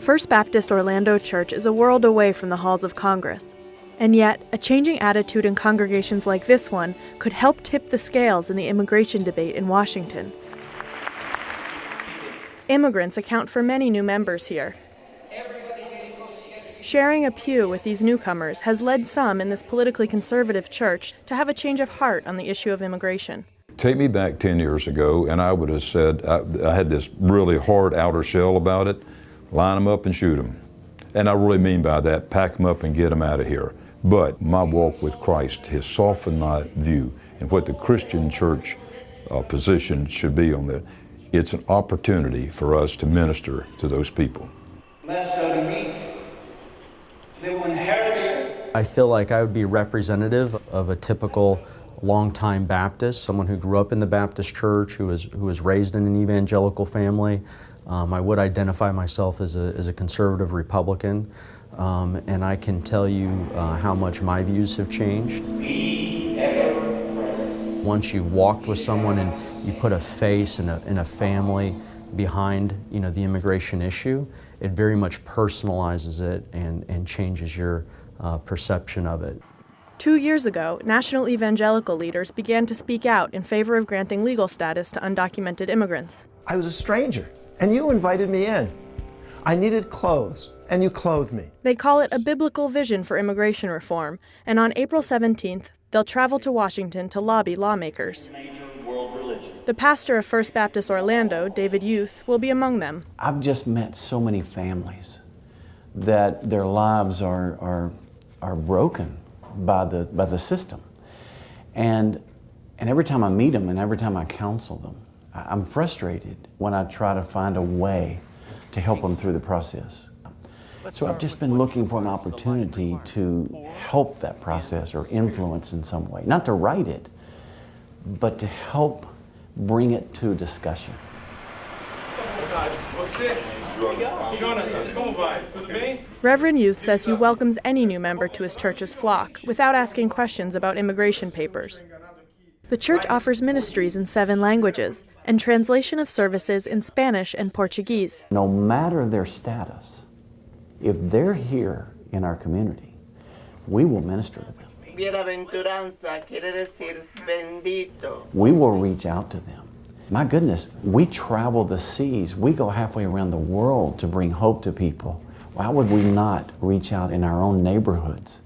First Baptist Orlando Church is a world away from the halls of Congress. And yet, a changing attitude in congregations like this one could help tip the scales in the immigration debate in Washington. Immigrants account for many new members here. Sharing a pew with these newcomers has led some in this politically conservative church to have a change of heart on the issue of immigration. Take me back 10 years ago, and I would have said, I had this really hard outer shell about it, line them up and shoot them. And I really mean by that, pack them up and get them out of here. But my walk with Christ has softened my view and what the Christian church position should be on that. It's an opportunity for us to minister to those people. Let's go to meet. They will inherit it. I feel like I would be representative of a typical longtime Baptist, someone who grew up in the Baptist church, who was raised in an evangelical family. I would identify myself as a conservative Republican, and I can tell you how much my views have changed. Once you walked with someone and you put a face and a family behind, the immigration issue, it very much personalizes it and changes your perception of it. 2 years ago, national evangelical leaders began to speak out in favor of granting legal status to undocumented immigrants. I was a stranger, and you invited me in. I needed clothes, and you clothed me. They call it a biblical vision for immigration reform, and on April 17th, they'll travel to Washington to lobby lawmakers. The pastor of First Baptist Orlando, David Youth, will be among them. I've just met so many families that their lives are broken by the system. And every time I meet them and every time I counsel them, I'm frustrated when I try to find a way to help them through the process. So I've just been looking for an opportunity to help that process or influence in some way. Not to write it, but to help bring it to discussion. Reverend Youth says he welcomes any new member to his church's flock without asking questions about immigration papers. The church offers ministries in 7 languages and translation of services in Spanish and Portuguese. No matter their status, if they're here in our community, we will minister to them. Bienaventuranza quiere decir bendito. We will reach out to them. My goodness, we travel the seas. We go halfway around the world to bring hope to people. Why would we not reach out in our own neighborhoods